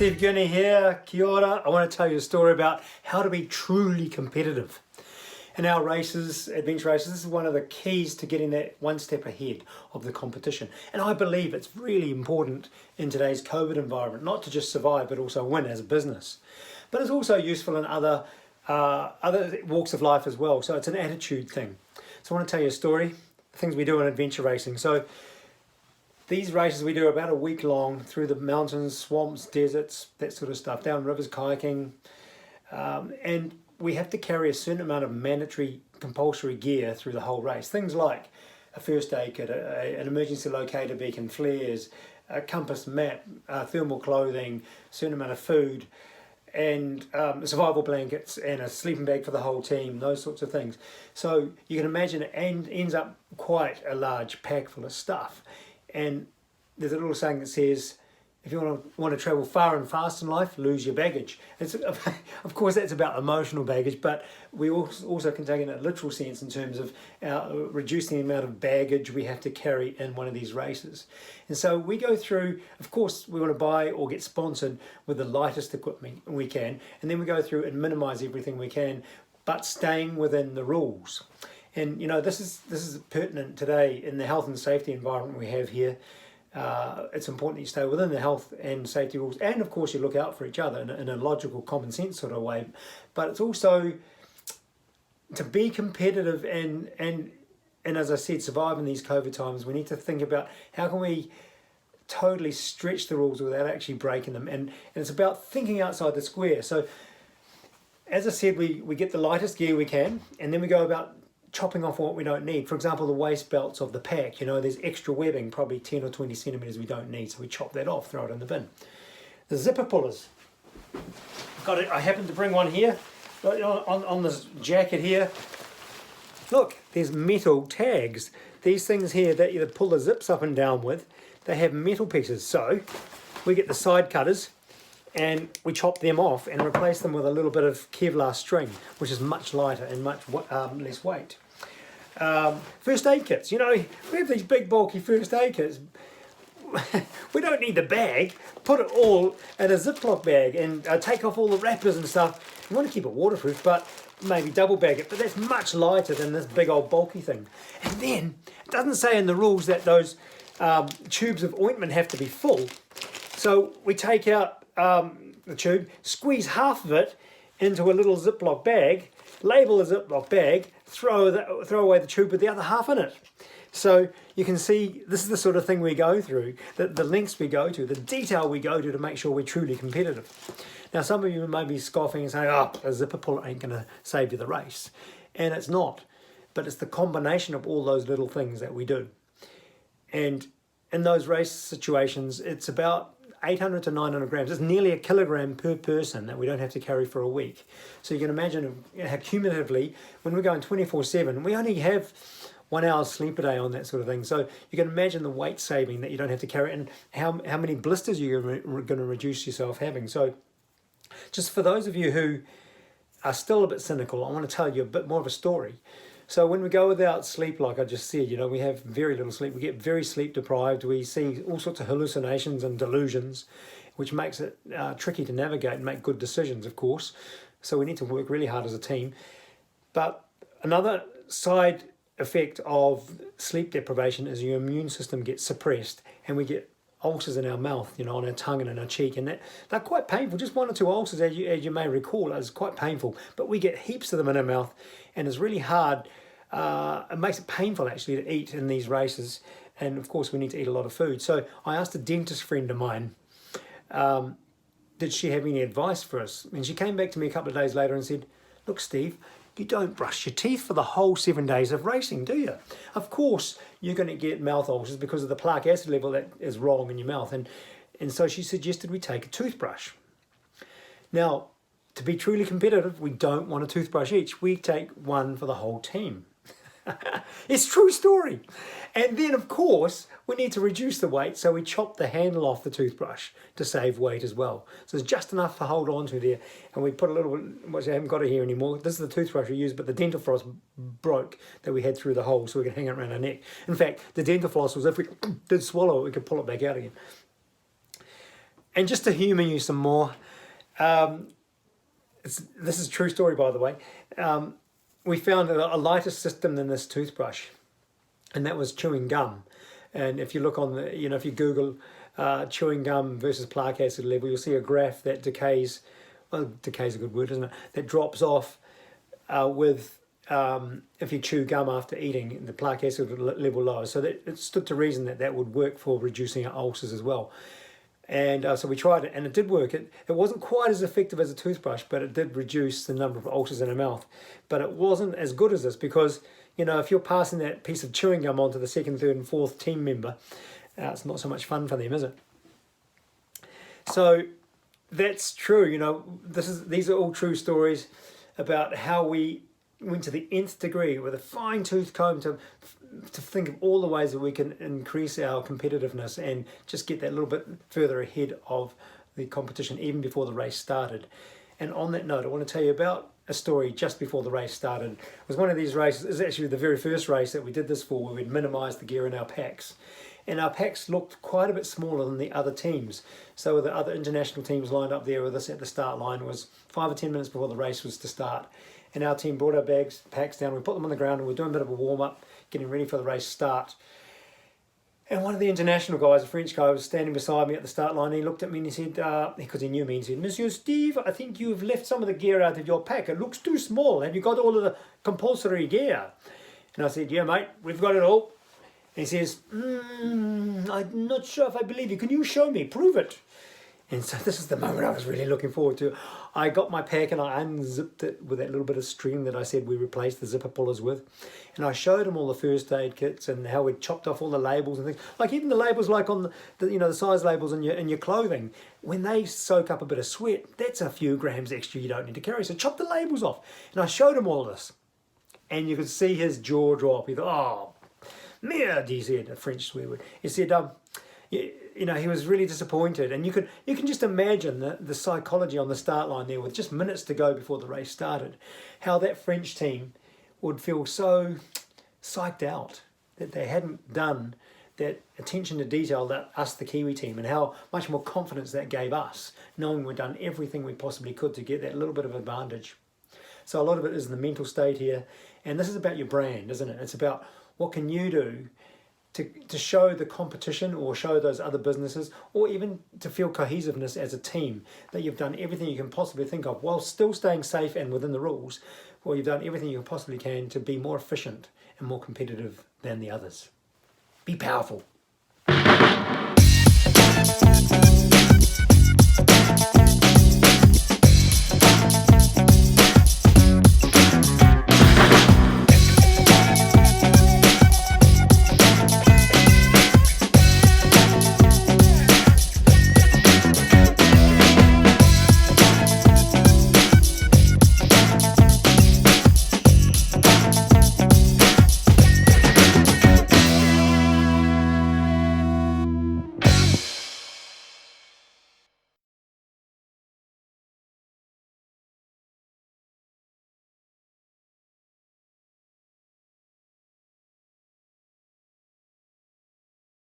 Steve Gurney here, kia ora. I want to tell you a story about how to be truly competitive. In our races, adventure races, this is one of the keys to getting that one step ahead of the competition. And I believe it's really important in today's COVID environment, not to just survive, but also win as a business. But it's also useful in other walks of life as well. So it's an attitude thing. So I want to tell you a story, things we do in adventure racing. So these races we do about a week long through the mountains, swamps, deserts, that sort of stuff, down rivers, kayaking, and we have to carry a certain amount of mandatory compulsory gear through the whole race. Things like a first aid kit, an emergency locator beacon, flares, a compass map, thermal clothing, a certain amount of food, and survival blankets and a sleeping bag for the whole team, those sorts of things. So you can imagine it ends up quite a large pack full of stuff. And there's a little saying that says, if you want to travel far and fast in life, lose your baggage. Of course, that's about emotional baggage, but we also can take it in a literal sense in terms of reducing the amount of baggage we have to carry in one of these races. And so we go through, of course, we want to buy or get sponsored with the lightest equipment we can, and then we go through and minimize everything we can, but staying within the rules. And you know, this is pertinent today in the health and safety environment we have here. It's important that you stay within the health and safety rules, and of course you look out for each other in a logical, common sense sort of way. But it's also to be competitive and as I said, survive in these COVID times. We need to think about how can we totally stretch the rules without actually breaking them, and it's about thinking outside the square. So as I said, we get the lightest gear we can, and then we go about chopping off what we don't need. For example, the waist belts of the pack, you know, there's extra webbing, probably 10 or 20 centimeters we don't need, so we chop that off, throw it in the bin. The zipper pullers, I happen to bring one here on this jacket here. Look, there's metal tags. These things here that you pull the zips up and down with, they have metal pieces. So we get the side cutters and we chop them off and replace them with a little bit of Kevlar string, which is much lighter and much less weight. First aid kits, you know, we have these big bulky first aid kits. We don't need the bag. Put it all in a Ziploc bag and take off all the wrappers and stuff. You want to keep it waterproof, but maybe double bag it, but that's much lighter than this big old bulky thing. And then, it doesn't say in the rules that those tubes of ointment have to be full. So we take out the tube, squeeze half of it into a little Ziploc bag, label the Ziploc bag, throw away the tube with the other half in it. So you can see this is the sort of thing we go through, the lengths we go to, the detail we go to make sure we're truly competitive. Now some of you may be scoffing and saying, oh, a zipper puller ain't going to save you the race. And it's not, but it's the combination of all those little things that we do. And in those race situations, it's about 800 to 900 grams. It's nearly a kilogram per person that we don't have to carry for a week. So you can imagine how cumulatively, when we're going 24/7, we only have 1 hour's sleep a day on that sort of thing. So you can imagine the weight saving that you don't have to carry and how many blisters you're going to reduce yourself having. So just for those of you who are still a bit cynical, I want to tell you a bit more of a story. So when we go without sleep, like I just said, you know, we have very little sleep. We get very sleep deprived. We see all sorts of hallucinations and delusions, which makes it tricky to navigate and make good decisions, of course. So we need to work really hard as a team. But another side effect of sleep deprivation is your immune system gets suppressed and we get ulcers in our mouth, you know, on our tongue and in our cheek, and they're quite painful. Just 1 or 2 ulcers, as you may recall, is quite painful. But we get heaps of them in our mouth, and it's really hard. It makes it painful actually to eat in these races, and of course we need to eat a lot of food. So I asked a dentist friend of mine, did she have any advice for us? And she came back to me a couple of days later and said, look, Steve, you don't brush your teeth for the whole 7 days of racing, do you? Of course, you're going to get mouth ulcers because of the plaque acid level that is wrong in your mouth. And so she suggested we take a toothbrush. Now, to be truly competitive, we don't want a toothbrush each. We take one for the whole team. It's a true story. And then, of course, we need to reduce the weight, so we chop the handle off the toothbrush to save weight as well. So there's just enough to hold on to there. And we put a little, which I haven't got it here anymore. This is the toothbrush we use, but the dental floss broke that we had through the hole, so we could hang it around our neck. In fact, the dental floss was, if we did swallow it, we could pull it back out again. And just to humour you some more, this is a true story, by the way. We found a lighter system than this toothbrush, and that was chewing gum. And if you look on the, if you Google chewing gum versus plaque acid level, you'll see a graph that decays. Well, decay's a good word, isn't it? That drops off with if you chew gum after eating, the plaque acid level lowers. So that it stood to reason that that would work for reducing our ulcers as well. And so we tried it, and it did work. It wasn't quite as effective as a toothbrush, but it did reduce the number of ulcers in our mouth. But it wasn't as good as this because, if you're passing that piece of chewing gum on to the second, third, and fourth team member, it's not so much fun for them, is it? So that's true. These are all true stories about how we went to the nth degree with a fine-tooth comb to think of all the ways that we can increase our competitiveness and just get that little bit further ahead of the competition even before the race started. And on that note, I want to tell you about a story just before the race started. It was one of these races. It was actually the very first race that we did this for, where we'd minimised the gear in our packs. And our packs looked quite a bit smaller than the other teams. So the other international teams lined up there with us at the start line. It was 5 or 10 minutes before the race was to start. And our team brought our packs down, we put them on the ground, and we were doing a bit of a warm-up, getting ready for the race start. And one of the international guys, a French guy, was standing beside me at the start line, and he looked at me and he said, because he knew me, he said, "Monsieur Steve, I think you've left some of the gear out of your pack. It looks too small. Have you got all of the compulsory gear?" And I said, "Yeah, mate, we've got it all." And he says, "I'm not sure if I believe you. Can you show me? Prove it." And so this is the moment I was really looking forward to. I got my pack and I unzipped it with that little bit of string that I said we replaced the zipper pullers with. And I showed him all the first aid kits and how we'd chopped off all the labels and things. Like even the labels like on the size labels in your clothing. When they soak up a bit of sweat, that's a few grams extra you don't need to carry. So chop the labels off. And I showed him all this. And you could see his jaw drop. He thought, "Oh, merde," he said, a French swear word. He said, he was really disappointed, and you can just imagine the psychology on the start line there with just minutes to go before the race started, how that French team would feel so psyched out that they hadn't done that attention to detail that us, the Kiwi team, and how much more confidence that gave us, knowing we'd done everything we possibly could to get that little bit of advantage. So a lot of it is the mental state here, and this is about your brand, isn't it? It's about what can you do to show the competition or show those other businesses, or even to feel cohesiveness as a team, that you've done everything you can possibly think of while still staying safe and within the rules. Well, you've done everything you possibly can to be more efficient and more competitive than the others. Be powerful.